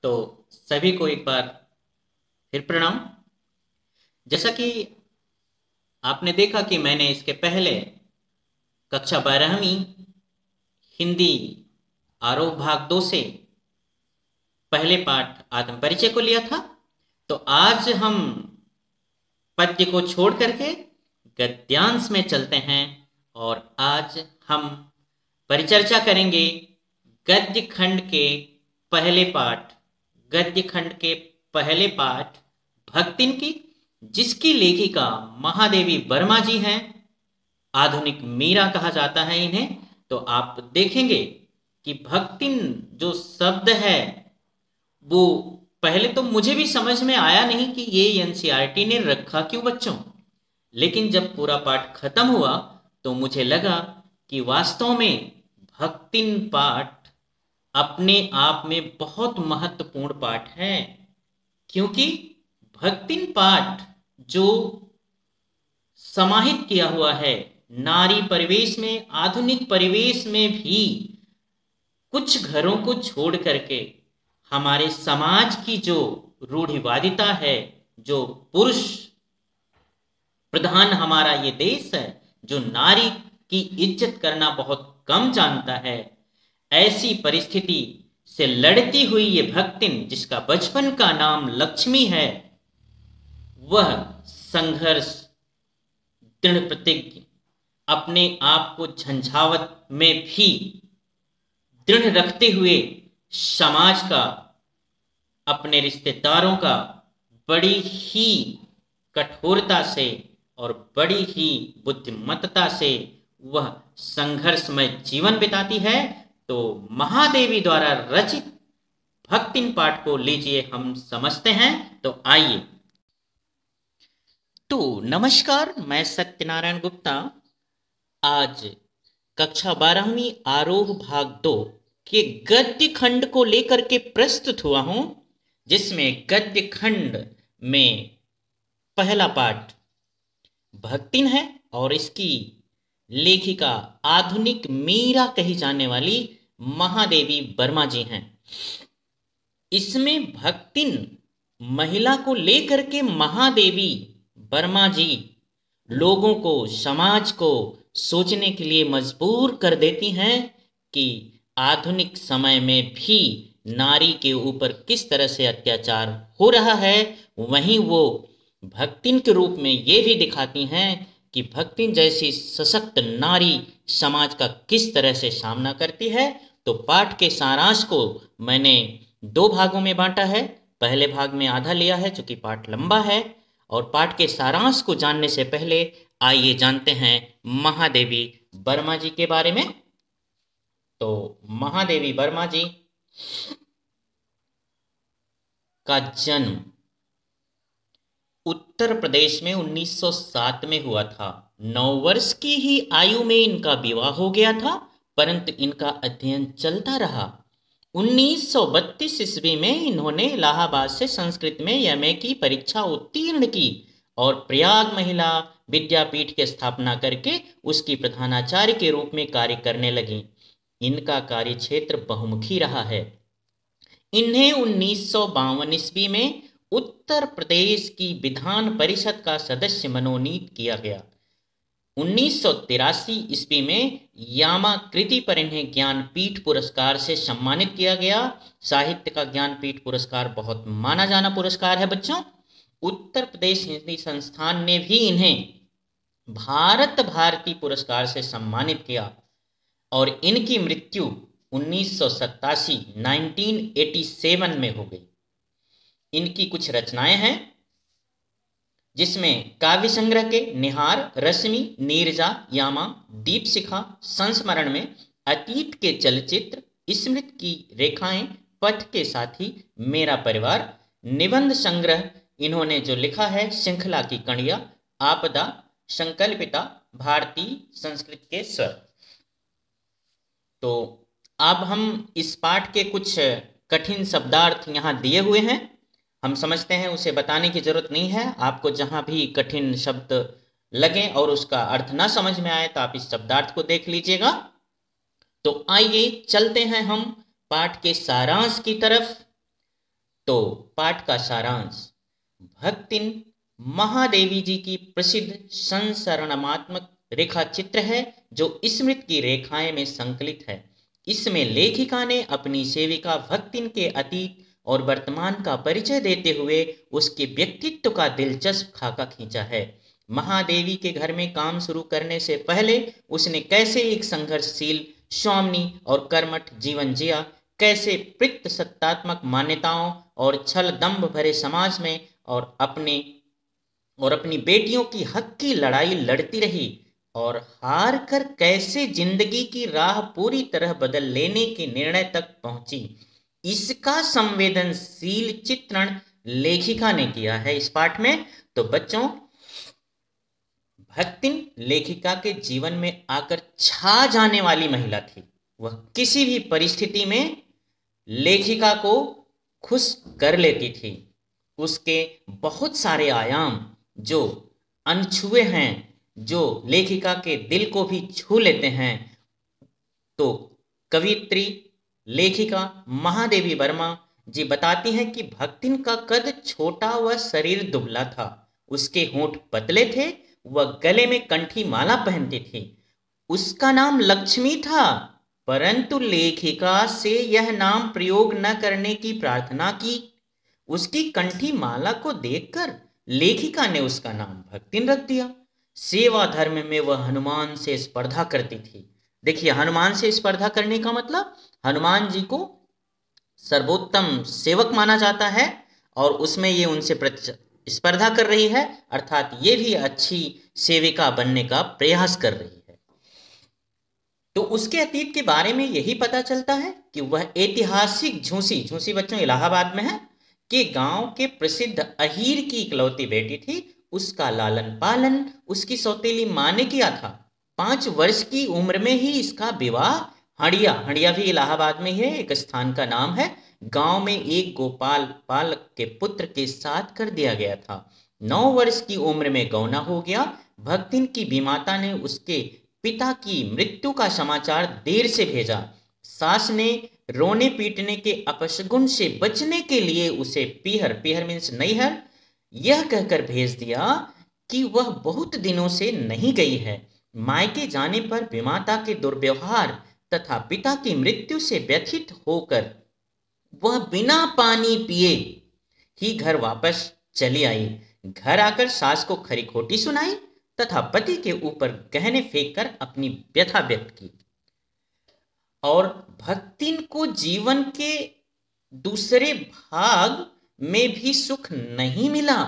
तो सभी को एक बार फिर प्रणाम। जैसा कि आपने देखा कि मैंने इसके पहले कक्षा 12वीं हिंदी आरोह भाग 2 से पहले पाठ आत्म परिचय को लिया था। तो आज हम पद्य को छोड़ करके गद्यांश में चलते हैं और आज हम परिचर्चा करेंगे गद्य खंड के पहले पाठ गद्य खंड के पहले पाठ भक्तिन की, जिसकी लेखिका महादेवी वर्मा जी हैं। आधुनिक मीरा कहा जाता है इन्हें। तो आप देखेंगे कि भक्तिन जो शब्द है वो पहले तो मुझे भी समझ में आया नहीं कि ये एनसीईआरटी ने रखा क्यों बच्चों। लेकिन जब पूरा पाठ खत्म हुआ तो मुझे लगा कि वास्तव में भक्तिन पाठ अपने आप में बहुत महत्वपूर्ण पाठ है, क्योंकि भक्तिन पाठ जो समाहित किया हुआ है नारी परिवेश में, आधुनिक परिवेश में भी कुछ घरों को छोड़ करके हमारे समाज की जो रूढ़िवादिता है, जो पुरुष प्रधान हमारा ये देश है, जो नारी की इज्जत करना बहुत कम जानता है, ऐसी परिस्थिति से लड़ती हुई ये भक्तिन, जिसका बचपन का नाम लक्ष्मी है, वह संघर्ष, दृढ़ प्रतिज्ञ, अपने आप को झंझावत में भी दृढ़ रखते हुए समाज का, अपने रिश्तेदारों का बड़ी ही कठोरता से और बड़ी ही बुद्धिमत्ता से वह संघर्षमय जीवन बिताती है। तो महादेवी द्वारा रचित भक्तिन पाठ को लीजिए हम समझते हैं। तो आइए। तो नमस्कार, मैं सत्यनारायण गुप्ता आज कक्षा 12वीं आरोह भाग 2 के गद्य खंड को लेकर के प्रस्तुत हुआ हूं, जिसमें गद्य खंड में पहला पाठ भक्तिन है और इसकी लेखिका आधुनिक मीरा कही जाने वाली महादेवी वर्मा जी हैं। इसमें भक्तिन महिला को लेकर के महादेवी वर्मा जी लोगों को, समाज को सोचने के लिए मजबूर कर देती हैं कि आधुनिक समय में भी नारी के ऊपर किस तरह से अत्याचार हो रहा है। वहीं वो भक्तिन के रूप में ये भी दिखाती हैं कि भक्तिन जैसी सशक्त नारी समाज का किस तरह से सामना करती है। तो पाठ के सारांश को मैंने 2 भागों में बांटा है। पहले भाग में आधा लिया है चूंकि पाठ लंबा है, और पाठ के सारांश को जानने से पहले आइए जानते हैं महादेवी वर्मा जी के बारे में। तो महादेवी वर्मा जी का जन्म उत्तर प्रदेश में 1907 में हुआ था। 9 वर्ष की ही आयु में इनका विवाह हो गया था, परंतु इनका अध्ययन चलता रहा। 1932 ईस्वी में इन्होंने इलाहाबाद से संस्कृत में एमए की परीक्षा उत्तीर्ण की और प्रयाग महिला विद्यापीठ की स्थापना करके उसकी प्रधानाचार्य के रूप में कार्य करने लगी। इनका कार्य क्षेत्र बहुमुखी रहा है। इन्हें 1952 ईस्वी में उत्तर प्रदेश की विधान परिषद का सदस्य मनोनीत किया गया। 1983 ईस्वी में यामाकृति पर इन्हें ज्ञानपीठ पुरस्कार से सम्मानित किया गया। साहित्य का ज्ञानपीठ पुरस्कार बहुत माना जाना पुरस्कार है बच्चों। उत्तर प्रदेश हिंदी संस्थान ने भी इन्हें भारत भारती पुरस्कार से सम्मानित किया और इनकी मृत्यु 1987 में हो गई। इनकी कुछ रचनाएं हैं, जिसमें काव्य संग्रह के निहार, रश्मि, नीरजा, यामा, दीप शिखा, संस्मरण में, अतीत के चलचित्र, स्मृति की रेखाएं, पथ के साथी, मेरा परिवार, निबंध संग्रह इन्होंने जो लिखा है, श्रृंखला की कड़िया, आपदा, संकल्पिता, भारतीय संस्कृत के स्वर। तो अब हम इस पाठ के कुछ कठिन शब्दार्थ यहाँ दिए हुए हैं, हम समझते हैं, उसे बताने की जरूरत नहीं है। आपको जहां भी कठिन शब्द लगे और उसका अर्थ ना समझ में आए तो आप इस शब्दार्थ को देख लीजिएगा। तो आइए चलते हैं हम पाठ के सारांश की तरफ। तो पाठ का सारांश, भक्तिन महादेवी जी की प्रसिद्ध संसरणात्मक रेखा चित्र है जो स्मृति की रेखाएं में संकलित है। इसमें लेखिका ने अपनी सेविका भक्तिन के अतीत और वर्तमान का परिचय देते हुए उसके व्यक्तित्व का दिलचस्प खाका खींचा है। महादेवी के घर में काम शुरू करने से पहले उसने कैसे एक संघर्षशील, स्वामिनी और कर्मठ जीवन जिया, कैसे पितृसत्तात्मक मान्यताओं और छल दंभ भरे समाज में और अपनी बेटियों की हक की लड़ाई लड़ती रही, और हार कर कैसे जिंदगी की राह पूरी तरह बदल लेने के निर्णय तक पहुंची, इसका संवेदनशील चित्रण लेखिका ने किया है इस पाठ में। तो बच्चों, भक्तिन लेखिका के जीवन में आकर छा जाने वाली महिला थी। वह किसी भी परिस्थिति में लेखिका को खुश कर लेती थी। उसके बहुत सारे आयाम जो अनछुए हैं, जो लेखिका के दिल को भी छू लेते हैं। तो कवियत्री लेखिका महादेवी वर्मा जी बताती हैं कि भक्तिन का कद छोटा व शरीर दुबला था, उसके होंठ पतले थे, वह गले में कंठी माला पहनती थी। उसका नाम लक्ष्मी था, परंतु लेखिका से यह नाम प्रयोग न करने की प्रार्थना की। उसकी कंठी माला को देखकर लेखिका ने उसका नाम भक्तिन रख दिया। सेवा धर्म में वह हनुमान से स्पर्धा करती थी। देखिए, हनुमान से स्पर्धा करने का मतलब हनुमान जी को सर्वोत्तम सेवक माना जाता है और उसमें ये उनसे स्पर्धा कर रही है, अर्थात ये भी अच्छी सेविका बनने का प्रयास कर रही है। तो उसके अतीत के बारे में यही पता चलता है कि वह ऐतिहासिक झूसी बच्चों इलाहाबाद में है कि गांव के प्रसिद्ध अहीर की इकलौती बेटी थी। उसका लालन पालन उसकी सौतेली मां ने किया था। 5 वर्ष की उम्र में ही इसका विवाह हड़िया भी इलाहाबाद में है, एक स्थान का नाम है, गांव में एक गोपाल पालक के पुत्र के साथ कर दिया गया था। 9 वर्ष की उम्र में गौना हो गया। भक्तिन की बीमाता ने उसके पिता की मृत्यु का समाचार देर से भेजा। सास ने रोने पीटने के अपशगुन से बचने के लिए उसे पीहर मीन्स नैहर यह कहकर भेज दिया कि वह बहुत दिनों से नहीं गई है। मायके जाने पर बीमाता के दुर्व्यवहार तथा पिता की मृत्यु से व्यथित होकर वह बिना पानी पिए ही घर वापस चली आई। घर आकर सास को खरी खोटी सुनाई तथा पति के ऊपर गहने फेंककर अपनी व्यथा व्यक्त की। और भक्तिन को जीवन के दूसरे भाग में भी सुख नहीं मिला।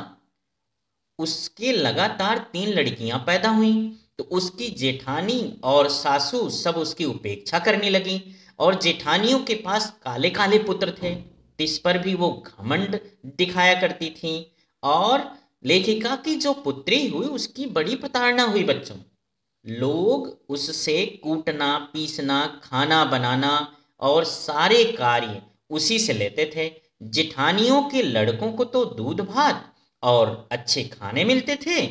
उसके लगातार 3 लड़कियां पैदा हुईं, तो उसकी जेठानी और सासू सब उसकी उपेक्षा करने लगी, और जेठानियों के पास काले काले पुत्र थे, इस पर भी वो घमंड दिखाया करती थी। और लेखिका की जो पुत्री हुई उसकी बड़ी प्रताड़ना हुई बच्चों। लोग उससे कूटना, पीसना, खाना बनाना और सारे कार्य उसी से लेते थे। जेठानियों के लड़कों को तो दूध भात और अच्छे खाने मिलते थे,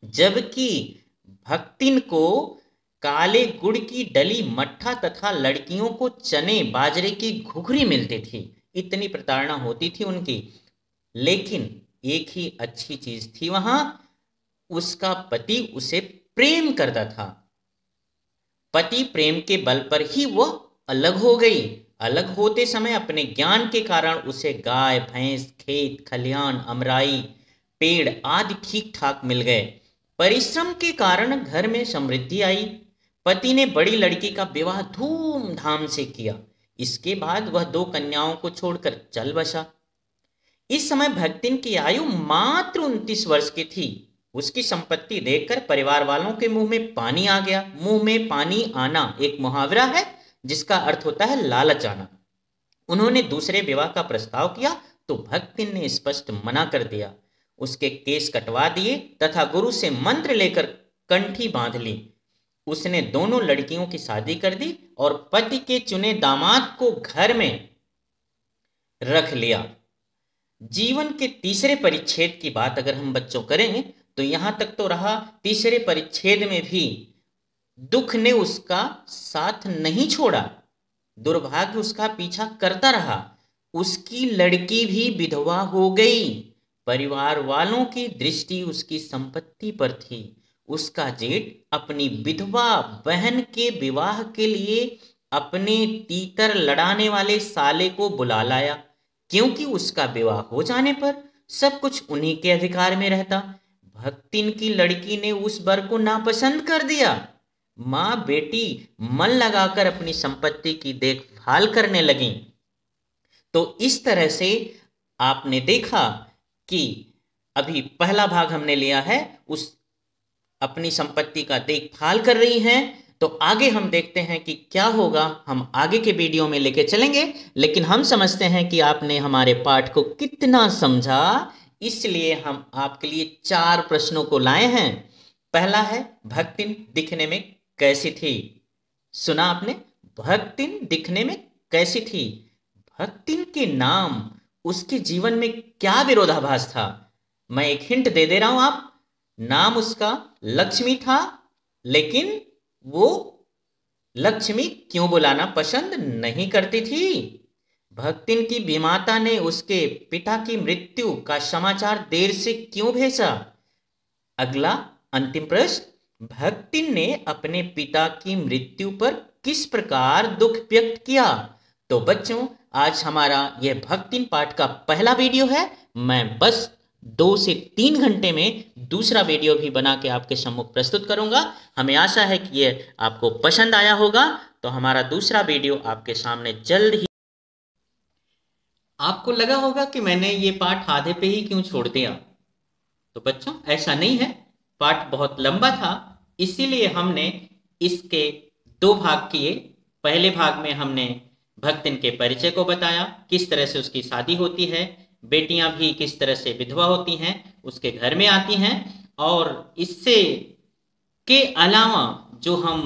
जबकि भक्तिन को काले गुड़ की डली मट्ठा तथा लड़कियों को चने बाजरे की घुघरी मिलती थी। इतनी प्रताड़ना होती थी उनकी। लेकिन एक ही अच्छी चीज थी वहां, उसका पति उसे प्रेम करता था। पति प्रेम के बल पर ही वह अलग हो गई। अलग होते समय अपने ज्ञान के कारण उसे गाय भैंस, खेत खलिहान, अमराई, पेड़ आदि ठीक ठाक मिल गए। परिश्रम के कारण घर में समृद्धि आई। पति ने बड़ी लड़की का विवाह धूमधाम से किया। इसके बाद वह 2 कन्याओं को छोड़कर चल बसा। इस समय भक्तिन की आयु मात्र 29 वर्ष की थी। उसकी संपत्ति देखकर परिवार वालों के मुंह में पानी आ गया। मुंह में पानी आना एक मुहावरा है जिसका अर्थ होता है लालच आना। उन्होंने दूसरे विवाह का प्रस्ताव किया तो भक्तिन ने स्पष्ट मना कर दिया। उसके केस कटवा दिए तथा गुरु से मंत्र लेकर कंठी बांध ली। उसने दोनों लड़कियों की शादी कर दी और पति के चुने दामाद को घर में रख लिया। जीवन के तीसरे परिच्छेद की बात अगर हम बच्चों करें तो यहां तक तो रहा। तीसरे परिच्छेद में भी दुख ने उसका साथ नहीं छोड़ा, दुर्भाग्य उसका पीछा करता रहा। उसकी लड़की भी विधवा हो गई। परिवार वालों की दृष्टि उसकी संपत्ति पर थी। उसका जेठ अपनी विधवा बहन के विवाह के लिए अपने तीतर लड़ाने वाले साले को बुला लाया, क्योंकि उसका विवाह हो जाने पर सब कुछ उन्हीं के अधिकार में रहता। भक्तिन की लड़की ने उस वर को नापसंद कर दिया। माँ बेटी मन लगाकर अपनी संपत्ति की देखभाल करने लगी। तो इस तरह से आपने देखा कि अभी पहला भाग हमने लिया है, उस अपनी संपत्ति का देखभाल कर रही हैं। तो आगे हम देखते हैं कि क्या होगा, हम आगे के वीडियो में लेके चलेंगे। लेकिन हम समझते हैं कि आपने हमारे पाठ को कितना समझा, इसलिए हम आपके लिए 4 प्रश्नों को लाए हैं। पहला है, भक्तिन दिखने में कैसी थी? सुना आपने? भक्तिन दिखने में कैसी थी? भक्तिन के नाम, उसके जीवन में क्या विरोधाभास था? मैं एक हिंट दे दे रहा हूं आप। नाम उसका लक्ष्मी था, लेकिन वो लक्ष्मी क्यों बुलाना पसंद नहीं करती थी? भक्तिन की बीमाता ने उसके पिता की मृत्यु का समाचार देर से क्यों भेजा? अगला अंतिम प्रश्न, भक्तिन ने अपने पिता की मृत्यु पर किस प्रकार दुख व्यक्त किया? तो बच्चों, आज हमारा यह भक्तिन पाठ का पहला वीडियो है। मैं बस 2 से 3 घंटे में दूसरा वीडियो भी बना के आपके सम्मुख प्रस्तुत करूंगा। हमें आशा है कि यह आपको पसंद आया होगा। तो हमारा दूसरा वीडियो आपके सामने जल्द ही। आपको लगा होगा कि मैंने ये पाठ आधे पे ही क्यों छोड़ दिया। तो बच्चों, ऐसा नहीं है, पाठ बहुत लंबा था, इसीलिए हमने इसके 2 भाग किए। पहले भाग में हमने भक्तिन के परिचय को बताया, किस तरह से उसकी शादी होती है, बेटियां भी किस तरह से विधवा होती हैं, उसके घर में आती हैं। और इससे के अलावा जो हम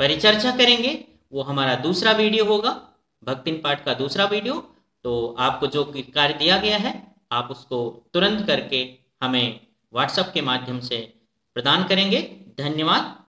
परिचर्चा करेंगे वो हमारा दूसरा वीडियो होगा, भक्तिन पाठ का दूसरा वीडियो। तो आपको जो कार्य दिया गया है, आप उसको तुरंत करके हमें व्हाट्सएप के माध्यम से प्रदान करेंगे। धन्यवाद।